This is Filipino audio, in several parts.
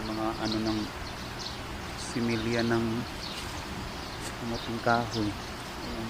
mga ano ng similya ng kamuting kahoy. Ayan.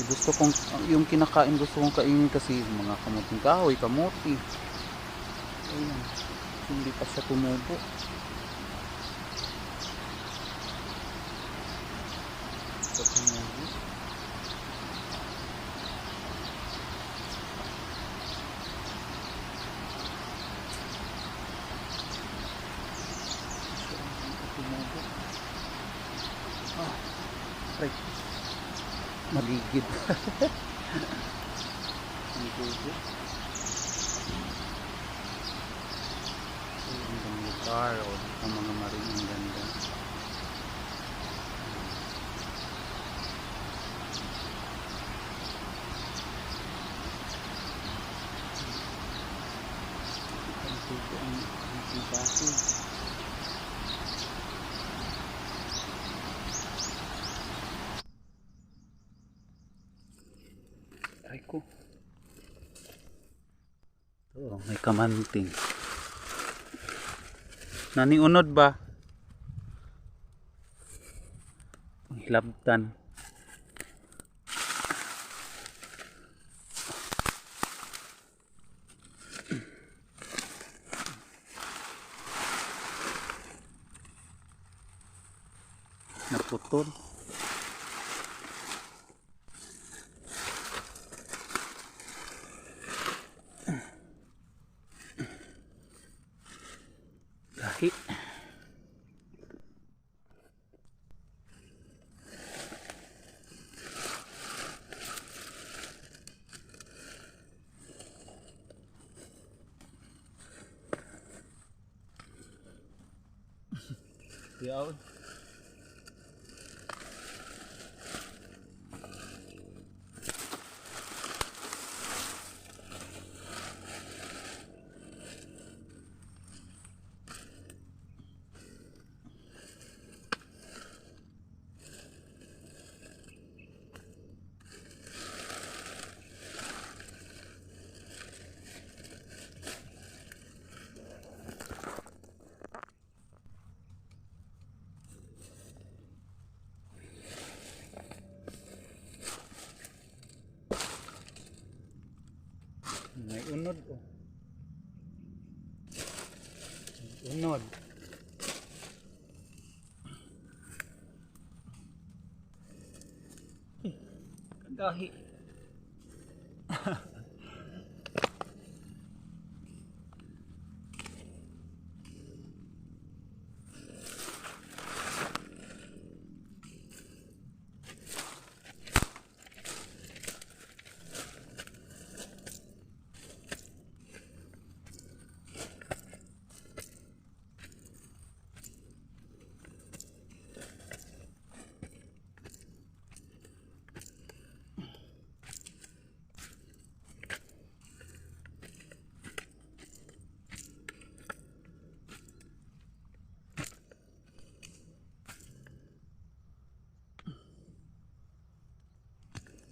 Gusto kong yung kinakain gusto kong kainin kasi mga kamuting kahoy, kamuti. Ayan. Hindi pa siya tumubo. Ito tumubo. Ah, right. Maligid. Ang tubo. Ang gandang lugar o ang mga marin ang ganda. Ang tubo ang baso. Ay ko. Oh, may kamanting. Naniunod ba? Hilabtan. Naputol. Gahi. Yaw. May unod oh. Unod. Gahi.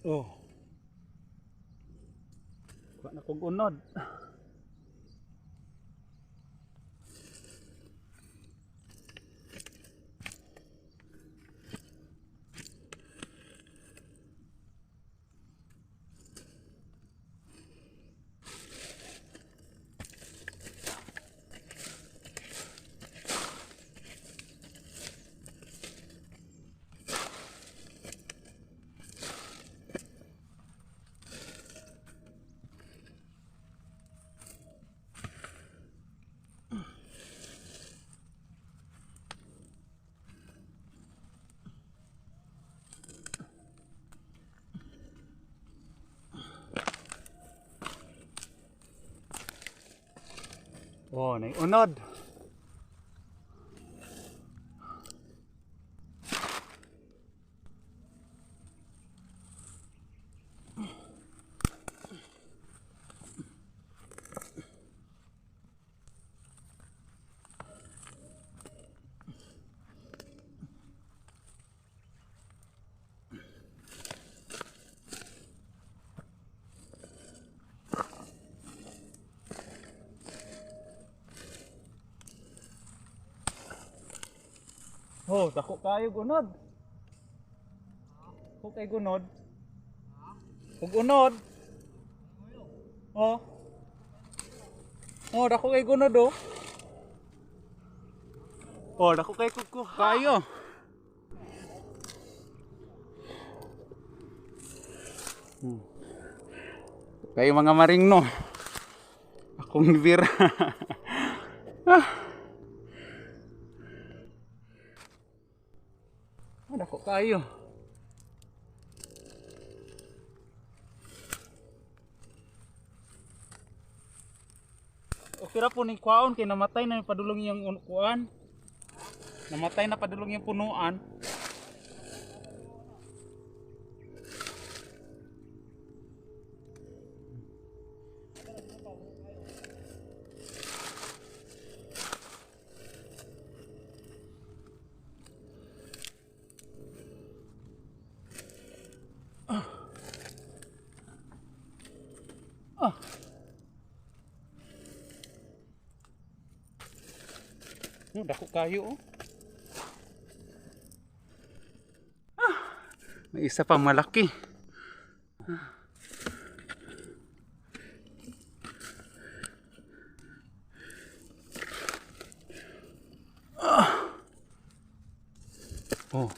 Oh. Kuha na kog unod. Oh, naiunod. Oh, dako kayo gunod. Dako kay gunod. Ug unod. Oh. Oh, dako kay gunod oh. Oh, dako kay kuko. Kayo. Kayo mga maringno. Akong bira. Ah. Dako kayo. Okay ra po ni kwaon kay namatay na padulong yung kuan. Namatay na padulong yung punuan. Ah. Dako kayo oh. May isa pa malaki. Oh.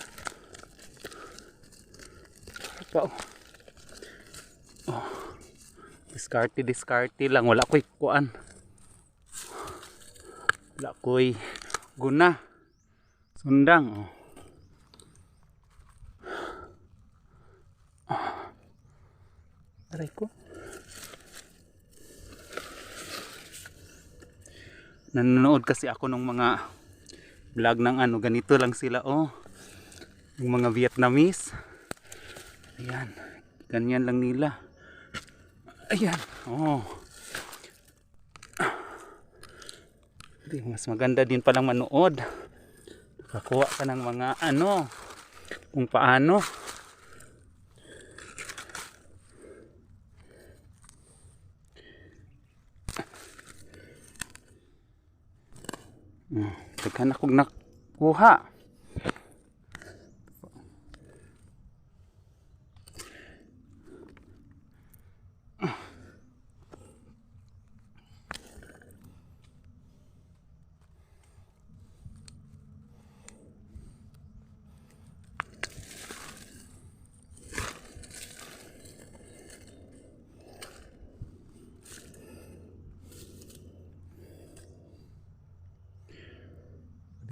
Ito. Oh. Diskarte lang. Wala ko'y kuan. Wala ko'y guna. Sundang. Oh. Aray ko. Nanonood kasi ako ng mga vlog ng ano, ganito lang sila oh. Yung mga Vietnamese. Ayan. Ganyan lang nila. Ayan. Oh. Mas maganda din palang manood. Nakakuha ka ng mga ano, kung paano. Daghan akong nakuha.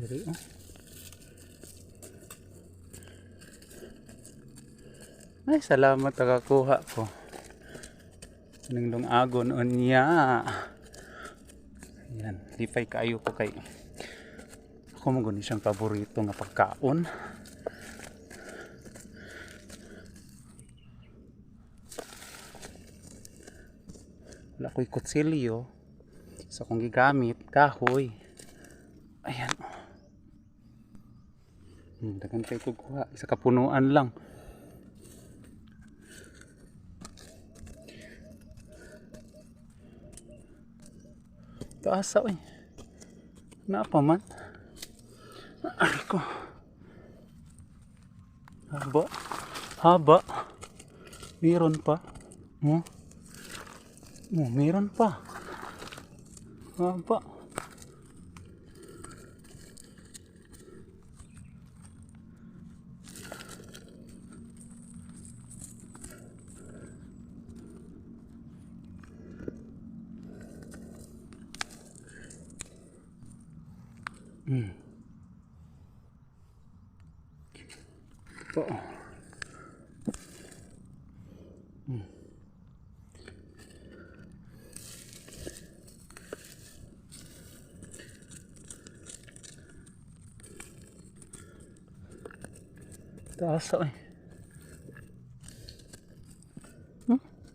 Diri oh. Ay, salamat nakakuha ko. Nindong agon on niya. Ayan, lipay kayo ko kay. Ako mo guni siyang paborito nga pagkaon. Wala ko'y kutsilyo. Sa kong gigamit, kahoy. Ayan. Dagan kayo kukuha. Isa kapunuan lang. Taasa eh. Napa man. Ay ko. Haba. Haba. Meron pa. Oh. Oh, meron pa. Haba. Po. Taas eh.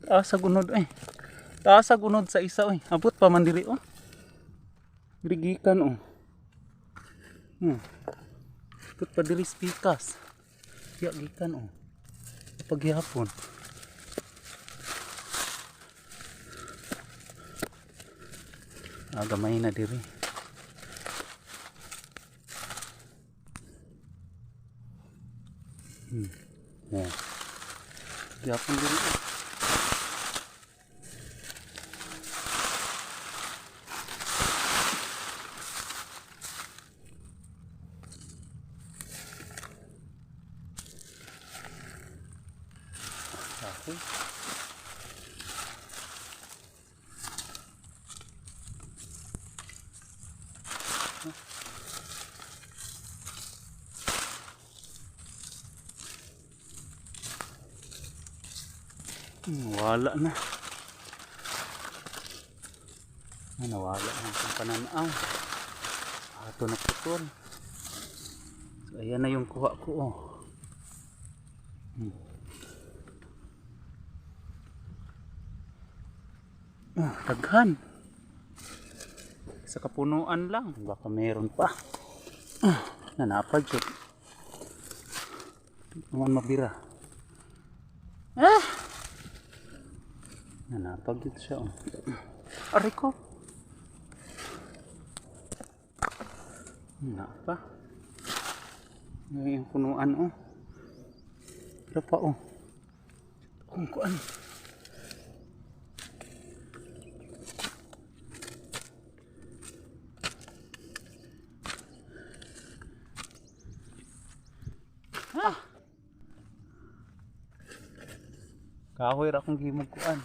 Taas sa gunod eh. Taas sa gunod sa isa eh. Abot pa man diri oh. Grigikan oh. Abot pa diri spikas. Kaya gikan oh. Paghihapon. Gamay na diri. Oh. Yapon diri. Okay. Wala na. Nawala na ang pananaw. Ito na putol. So ayan na yung kuha ko. Oh. Daghan. Sa kapunuan lang. Baka meron pa. Nanapad siya. Naman mabira. Nanapag dito siya. Oh. Aray ko. Napa. Ngayon yung punuan. Oh. Pero pa. Oh. Kung kuan. Kahoy ra akong gimog kuan.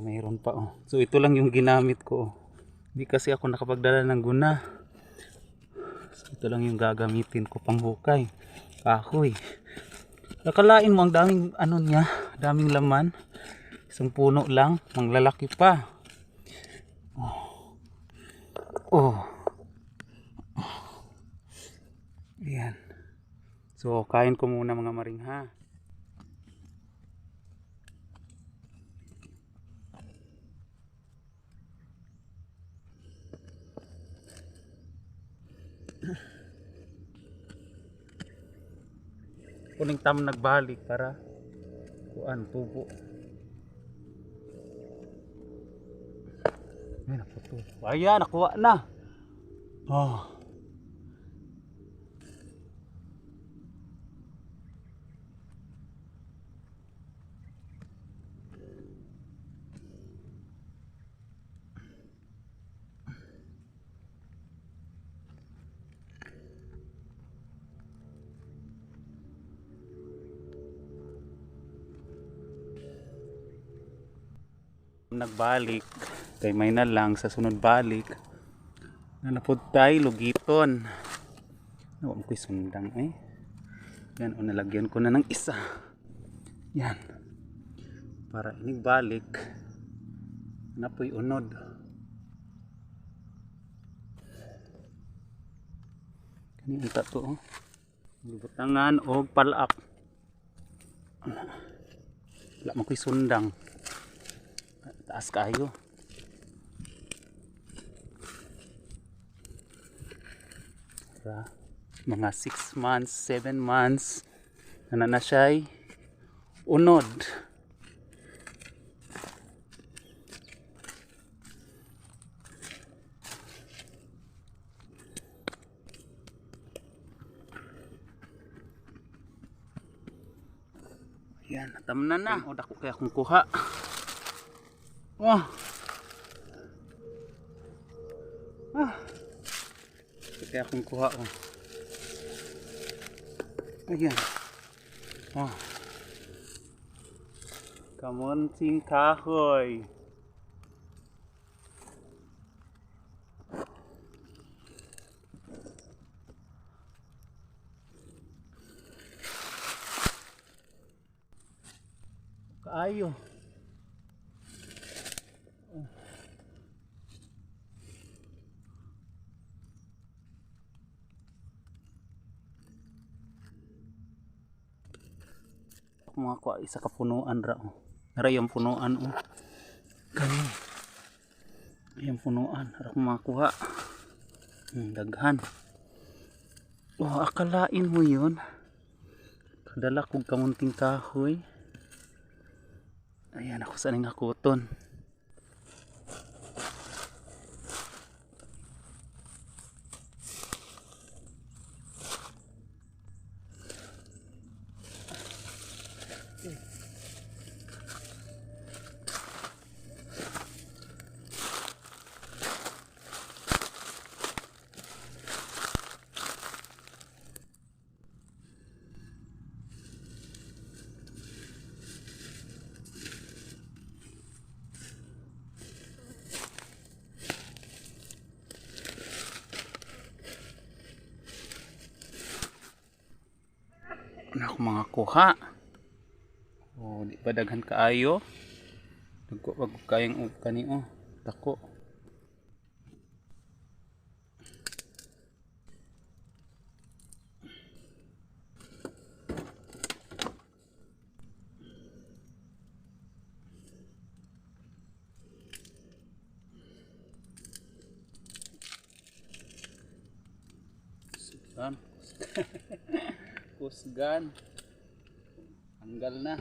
Mayroon pa. Oh. So ito lang yung ginamit ko. Hindi kasi ako nakapagdala ng guna. So ito lang yung gagamitin ko pang hukay. Kahoy. Nakalain mo ang daming ano niya, daming laman. Isang puno lang, manglalaki pa. Oh. Ayan. So kain ko muna mga maringha. Kuning tam nagbalik para kuan tubo. Ay naputo. Ayan, nakuha na. Oh. Nagbalik kay may na lang sa sunod balik nanapod tayo lugiton nawa mo ko'y sundang yan o nalagyan ko na ng isa yan para inigbalik napoy unod kanina tato butangan o palak wala mo ko'y sundang taas kayo. Mga 6 months, 7 months na siya'y unod. Ayan, natamnan na. O, dako kaya akong kuha. Oh. Kaya akong kuha oh. Ayan. Oh. Kamunting kahoy. Kaayo. mga kuha isa ka punuan ra oh. Nara yung punuan oh. Kani. Yung punuan ra ko makuha. Daghan. Oh, akalain mo yun. Kadala kong kamunting kahoy. Ayan ako sa ning hakuton. Na ako mga kuha. Oh, di ba daghan kaayo? Dagko wag kayang kani oh. Dako. Kusgan. Kusgan. Tanggal na.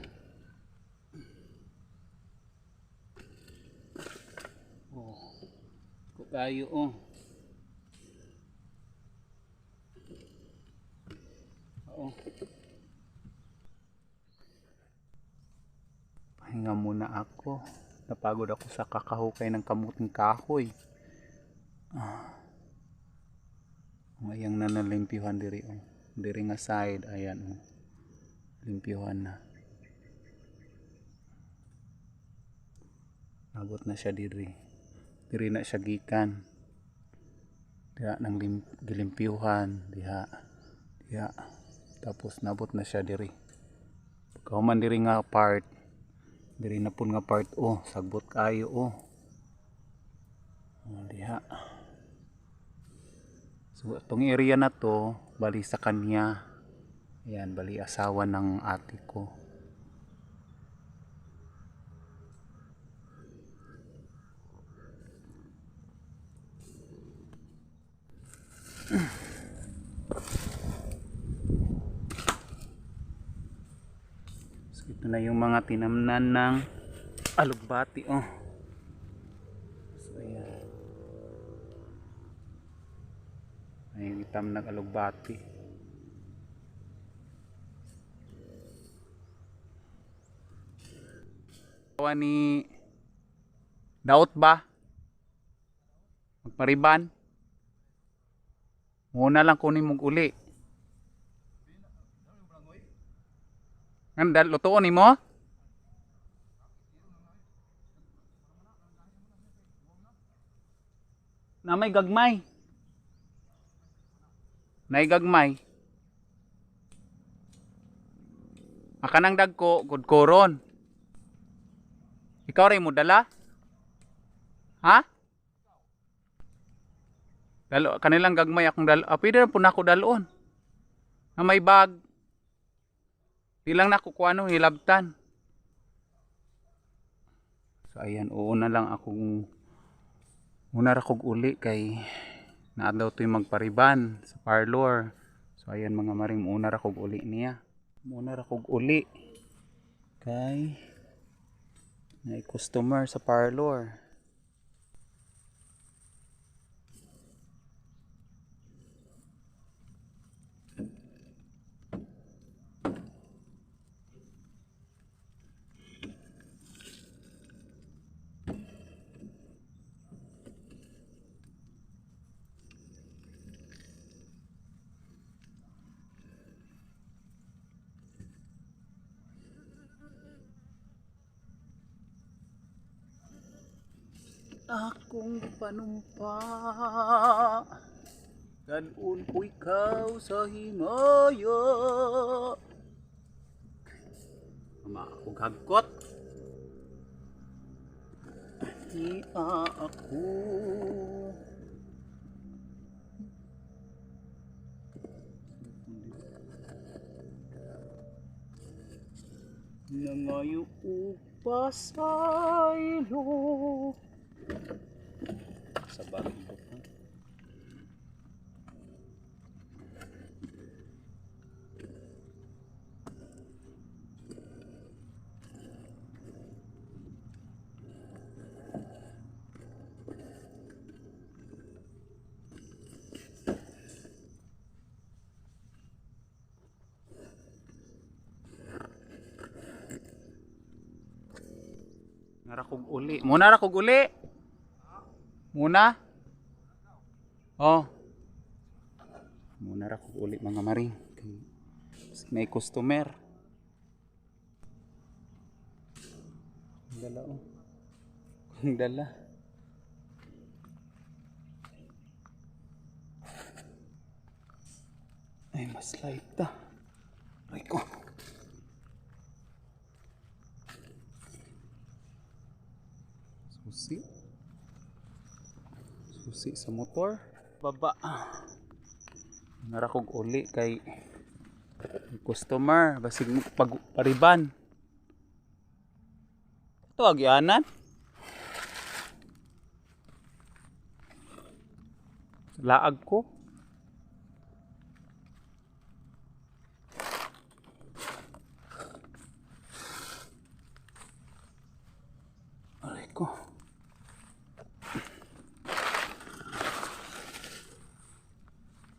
Oh. Kukayo oh. Oo. Pahinga muna ako. Napagod ako sa kakahukay ng kamuting kahoy. Ngayang na nalimpyuhan diri oh. Diri nga side ayan oh. Limpyuhan na. Abot na siya diri. Diri na siya gikan. Diha nang gilimpyuhan diha. Diha. Tapos nabot na siya diri. Pagkahuman diri nga part. Diri na pun nga part oh, sagbot kayo oh. Diha. So itong area na to, bali sa kanya. Ayan, bali asawa ng ate ko. So ito na yung mga tinamnan ng alugbati oh. So ayan. Ayun itam ng alugbati. Ni daot ba? Magpariban? Muna lang kunin mong uli. Ngandal, lutuon ni mo? Na may gagmay. Nay gagmay. Akanang dagko, gudkoron. Ikaw rin mo dala? Ha? Dalo, kanilang gagmay akong dalo. Pwede na po na ako daloon. Na may bag. Di lang na kukuha nung hilabtan. So ayan, uuna lang akong muna rakog uli kay naadlaw to yung magpariban sa parlor. So ayan mga maring una rakog uli niya. Muna rakog uli kay may customer sa parlor. Akong panumpa dalun ko ikaw sa himaya. Ama akong hagkot. Hiya ako. Nangayo upasaylo sa bagong buko. Narakog uli. Muna rakog uli. Muna. Oh. Muna rakog uli mga maring. May customer. Ang dala oh. Ang dala. Ay mas light ta. Ay ko. Susi sa motor baba narakog uli kay customer basig pariban ito agyanan laag ko aray ko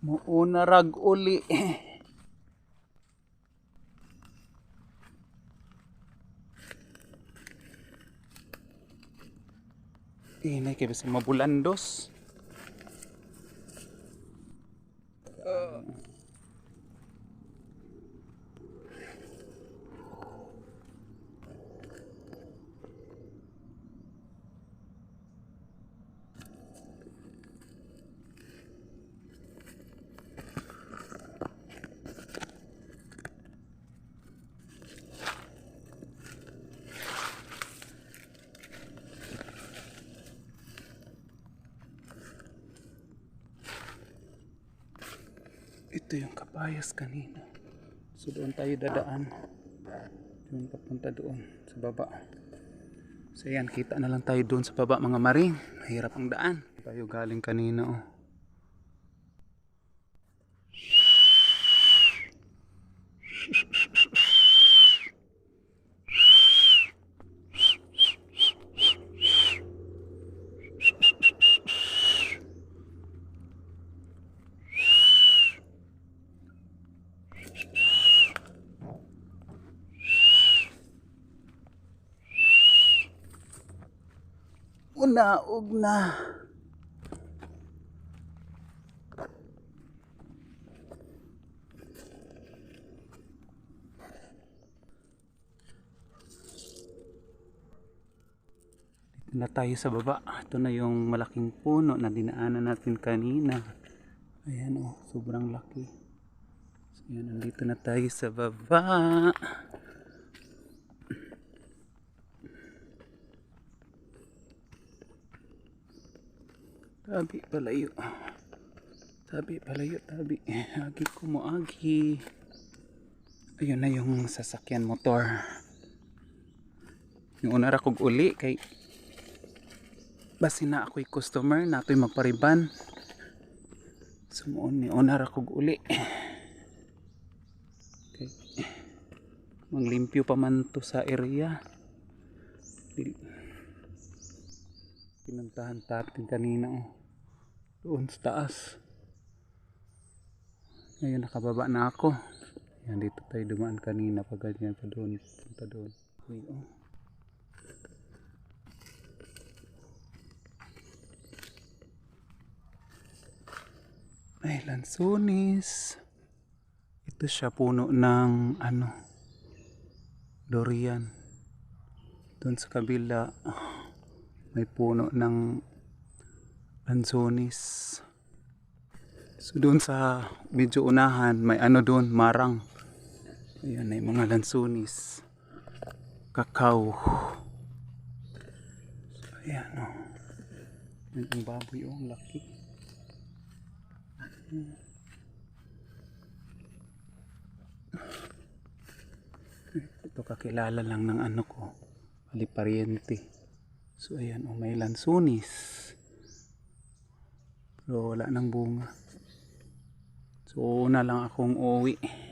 muuna rag uli inay kaya basta mabulandos ito yung kapayas kanina so doon tayo dadaan doon papunta doon sa baba so yan kita na lang tayo doon sa baba mga maring mahirap ang daan tayo galing kanina oh unaog na dito na tayo sa baba ito na yung malaking puno na dinaanan natin kanina ayan oh sobrang laki so yan nandito na tayo sa baba tabi palayo tabi agi ko mo agi ayun na yung sasakyan motor yung una ra kog uli kay basi na ako'y customer na ito'y magpariban sumuon ni una ra kog uli okay. Manglimpyo pa man to sa area pinuntahan natin kanina oh. Doon sa taas ngayon nakababa na ako yan dito tayo dumaan kanina pag ganyan pa doon punta doon okay, oh. Ay lansones ito siya puno ng ano durian doon sa kabila may puno ng lansones so doon sa medyo unahan may ano doon marang ayan ay mga lansones kakao so, ayan o yan ang baboy o ang laki Ito kakilala lang ng ano ko, palipariente. So ayan, oh, may lansunis. Pero wala nang bunga. So una lang akong uuwi.